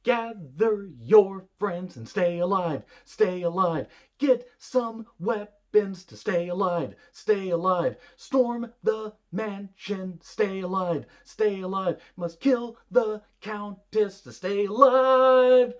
Gather your friends and stay alive, stay alive. Get some weapons to stay alive, stay alive. Storm the mansion, stay alive, stay alive. Must kill the Countess to stay alive.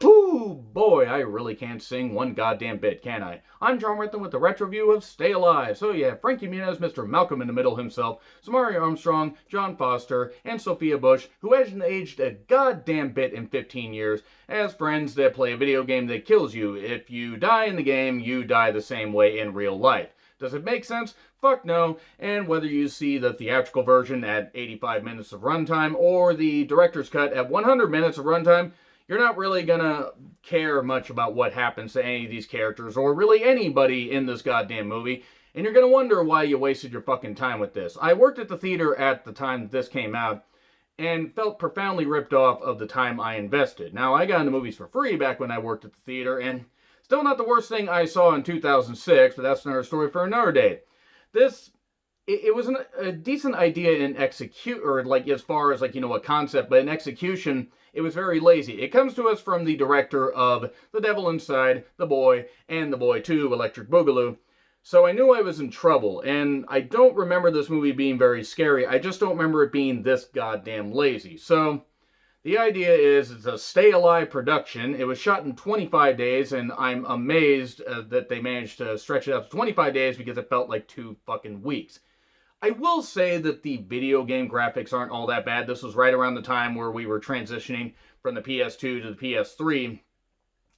Ooh, boy, I really can't sing one goddamn bit, can I? I'm John Rickman with the retro view of Stay Alive. So yeah, Frankie Muniz, Mr. Malcolm in the Middle himself, Samari Armstrong, John Foster, and Sophia Bush, who hasn't aged a goddamn bit in 15 years, as friends that play a video game that kills you. If you die in the game, you die the same way in real life. Does it make sense? Fuck no. And whether you see the theatrical version at 85 minutes of runtime or the director's cut at 100 minutes of runtime, you're not really gonna care much about what happens to any of these characters or really anybody in this goddamn movie, and you're gonna wonder why you wasted your fucking time with this. I worked at the theater at the time that this came out and felt profoundly ripped off of the time I invested. Now, I got into movies for free back when I worked at the theater, and still not the worst thing I saw in 2006, but that's another story for another day. It was a decent idea in execute, or like as far as like, you know, a concept, but in execution, it was very lazy. It comes to us from the director of The Devil Inside, The Boy, and The Boy 2, Electric Boogaloo. So I knew I was in trouble, and I don't remember this movie being very scary. I just don't remember it being this goddamn lazy. So the idea is it's a Stay Alive production. It was shot in 25 days, and I'm amazed that they managed to stretch it out to 25 days because it felt like 2 fucking weeks. I will say that the video game graphics aren't all that bad. This was right around the time where we were transitioning from the PS2 to the PS3,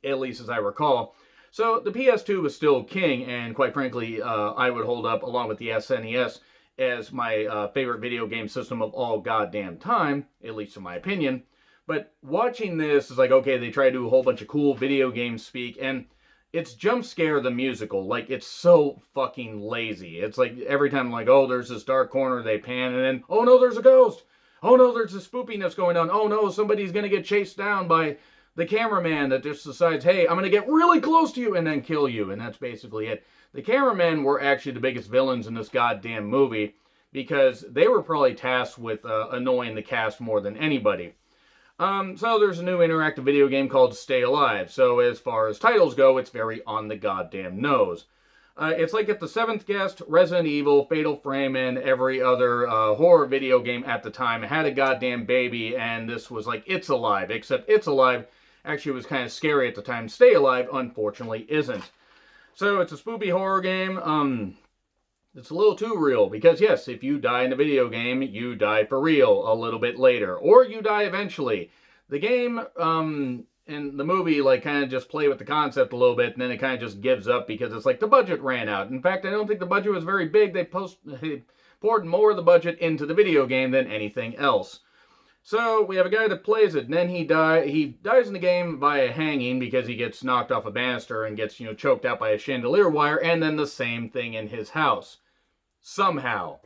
at least as I recall. So the PS2 was still king, and quite frankly, I would hold up, along with the SNES, as my favorite video game system of all goddamn time, at least in my opinion. But watching this is like, okay, they try to do a whole bunch of cool video game speak, and it's Jump Scare the musical. Like, it's so fucking lazy. It's like every time, like, oh, there's this dark corner, they pan, and then, oh no, there's a ghost. Oh no, there's a spoopiness going on. Oh no, somebody's gonna get chased down by the cameraman that just decides, hey, I'm gonna get really close to you and then kill you. And that's basically it. The cameramen were actually the biggest villains in this goddamn movie because they were probably tasked with annoying the cast more than anybody. So there's a new interactive video game called Stay Alive. So as far as titles go, it's very on the goddamn nose. It's like if the Seventh Guest, Resident Evil, Fatal Frame, and every other horror video game at the time had a goddamn baby, and this was like It's Alive, except It's Alive actually was kind of scary at the time. Stay Alive, unfortunately, isn't. So it's a spoopy horror game. It's a little too real, because yes, if you die in a video game, you die for real a little bit later, or you die eventually. The game and the movie like kind of just play with the concept a little bit, and then it kind of just gives up because it's like the budget ran out. In fact, I don't think the budget was very big. They poured more of the budget into the video game than anything else. So we have a guy that plays it, and then he dies in the game via hanging because he gets knocked off a banister and gets, you know, choked out by a chandelier wire, and then the same thing in his house. Somehow.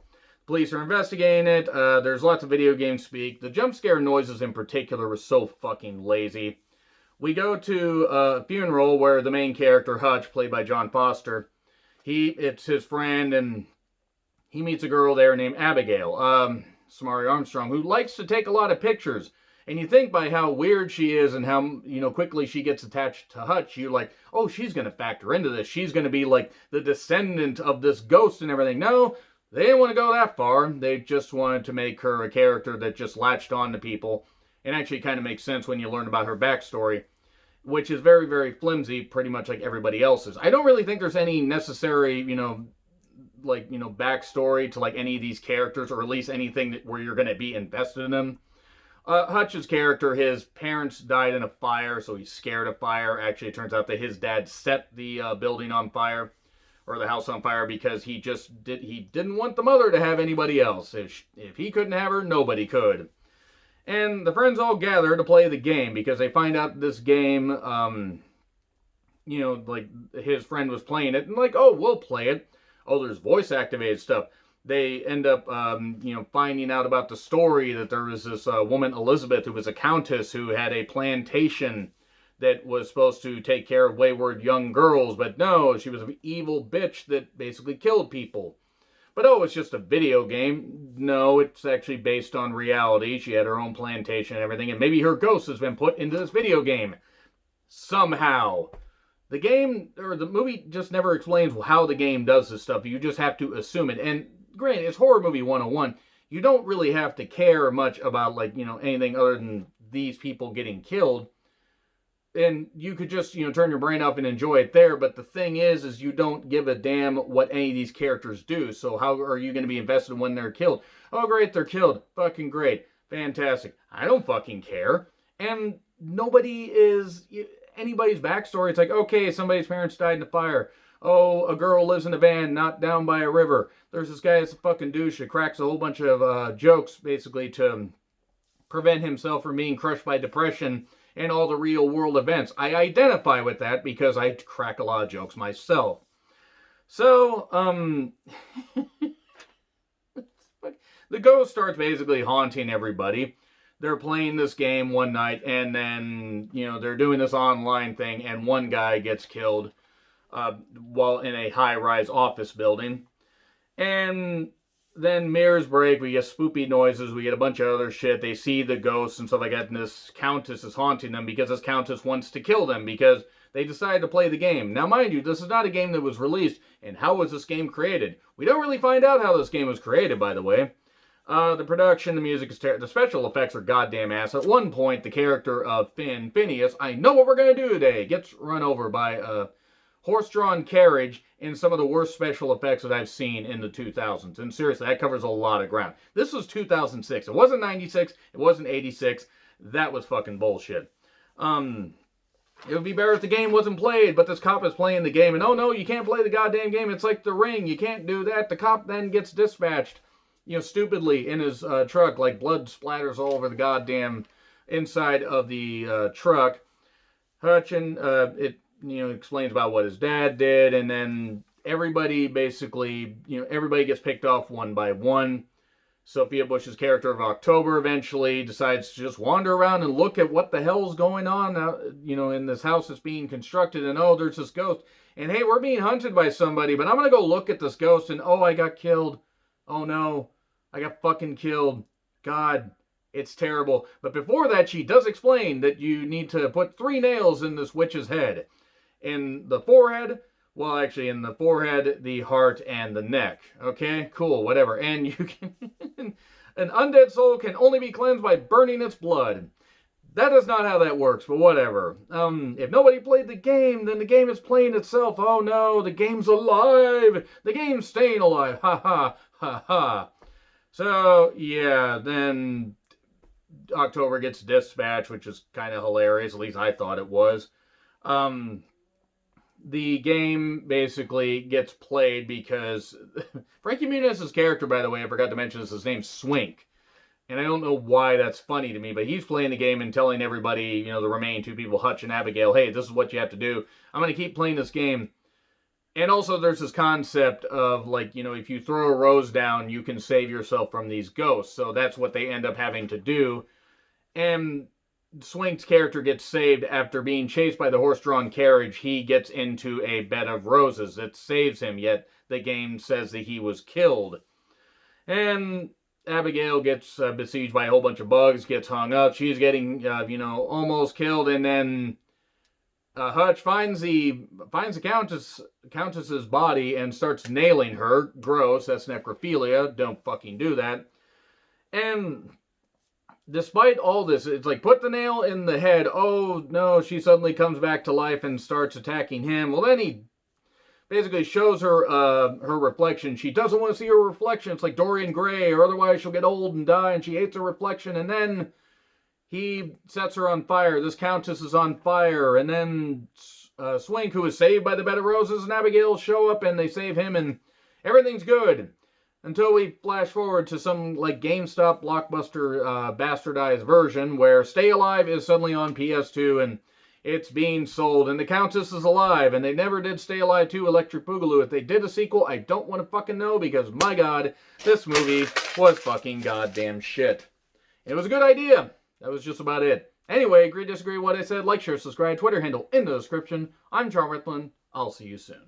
Police are investigating it. There's lots of video game speak. The jump scare noises in particular were so fucking lazy. We go to a funeral where the main character, Hutch, played by John Foster, it's his friend, and he meets a girl there named Abigail. Samari Armstrong, who likes to take a lot of pictures. And you think by how weird she is and how, you know, quickly she gets attached to Hutch, you're like, oh, she's going to factor into this. She's going to be like the descendant of this ghost and everything. No, they didn't want to go that far. They just wanted to make her a character that just latched on to people. And actually kind of makes sense when you learn about her backstory, which is very, very flimsy, pretty much like everybody else's. I don't really think there's any necessary, backstory to like any of these characters, or at least anything where you're going to be invested in them. Hutch's character, his parents died in a fire, so he's scared of fire. Actually, it turns out that his dad set the building on fire, or the house on fire, because he didn't want the mother to have anybody else. If he couldn't have her, nobody could. And the friends all gather to play the game because they find out this game, like his friend was playing it, and like, oh, we'll play it. Oh, there's voice activated stuff. They end up, finding out about the story that there was this woman, Elizabeth, who was a countess who had a plantation that was supposed to take care of wayward young girls. But no, she was an evil bitch that basically killed people. But oh, it's just a video game. No, it's actually based on reality. She had her own plantation and everything, and maybe her ghost has been put into this video game somehow. The game, or the movie, just never explains how the game does this stuff. You just have to assume it. And granted, it's horror movie 101. You don't really have to care much about, like, anything other than these people getting killed. And you could just, turn your brain off and enjoy it there. But the thing is you don't give a damn what any of these characters do. So how are you going to be invested when they're killed? Oh, great, they're killed. Fucking great. Fantastic. I don't fucking care. And nobody is anybody's backstory. It's like, okay, somebody's parents died in a fire. Oh, a girl lives in a van knocked down by a river. There's this guy that's a fucking douche that cracks a whole bunch of jokes, basically, to prevent himself from being crushed by depression and all the real world events. I identify with that because I crack a lot of jokes myself. So, the ghost starts basically haunting everybody. They're playing this game one night, and then, they're doing this online thing, and one guy gets killed while in a high-rise office building. And then mirrors break, we get spoopy noises, we get a bunch of other shit, they see the ghosts and stuff like that, and this Countess is haunting them because this Countess wants to kill them because they decided to play the game. Now, mind you, this is not a game that was released, and how was this game created? We don't really find out how this game was created, by the way. The production, the music is terrible. The special effects are goddamn ass. At one point, the character of Phineas, I know what we're going to do today, gets run over by a horse-drawn carriage in some of the worst special effects that I've seen in the 2000s. And seriously, that covers a lot of ground. This was 2006. It wasn't 96. It wasn't 86. That was fucking bullshit. It would be better if the game wasn't played, but this cop is playing the game, and oh no, you can't play the goddamn game. It's like The Ring. You can't do that. The cop then gets dispatched, stupidly in his truck, like blood splatters all over the goddamn inside of the truck. Hutch explains about what his dad did, and then everybody basically, everybody gets picked off one by one. Sophia Bush's character of October eventually decides to just wander around and look at what the hell's going on, in this house that's being constructed, and oh, there's this ghost, and hey, we're being hunted by somebody, but I'm gonna go look at this ghost, and oh, I got killed. Oh no, I got fucking killed. God, it's terrible. But before that, she does explain that you need to put 3 nails in this witch's head. In the forehead, well, actually, in the forehead, the heart, and the neck. Okay, cool, whatever. And you can, an undead soul can only be cleansed by burning its blood. That is not how that works, but whatever. If nobody played the game, then the game is playing itself. Oh no, the game's alive. The game's staying alive. Ha ha, ha ha. So, yeah, then October gets dispatched, which is kind of hilarious. At least I thought it was. The game basically gets played because Frankie Muniz's character, by the way, I forgot to mention this, his name's Swink. And I don't know why that's funny to me, but he's playing the game and telling everybody, the remaining 2 people, Hutch and Abigail, hey, this is what you have to do. I'm going to keep playing this game. And also there's this concept of, like, if you throw a rose down, you can save yourself from these ghosts. So that's what they end up having to do. And Swink's character gets saved after being chased by the horse-drawn carriage. He gets into a bed of roses that saves him, yet the game says that he was killed. And Abigail gets besieged by a whole bunch of bugs, gets hung up. She's getting, almost killed, and then Hutch finds the Countess's body and starts nailing her. Gross, that's necrophilia. Don't fucking do that. And despite all this, it's like, put the nail in the head. Oh, no, she suddenly comes back to life and starts attacking him. Well, then he basically shows her her reflection. She doesn't want to see her reflection. It's like Dorian Gray, or otherwise she'll get old and die, and she hates her reflection. And then he sets her on fire. This Countess is on fire. And then Swink, who is saved by the bed of roses, and Abigail show up, and they save him, and everything's good. Until we flash forward to some, like, GameStop blockbuster bastardized version where Stay Alive is suddenly on PS2 and it's being sold, and the Countess is alive, and they never did Stay Alive 2 Electric Boogaloo. If they did a sequel, I don't want to fucking know, because, my God, this movie was fucking goddamn shit. It was a good idea. That was just about it. Anyway, agree, disagree with what I said, like, share, subscribe, Twitter handle in the description. I'm Charm Riplin. I'll see you soon.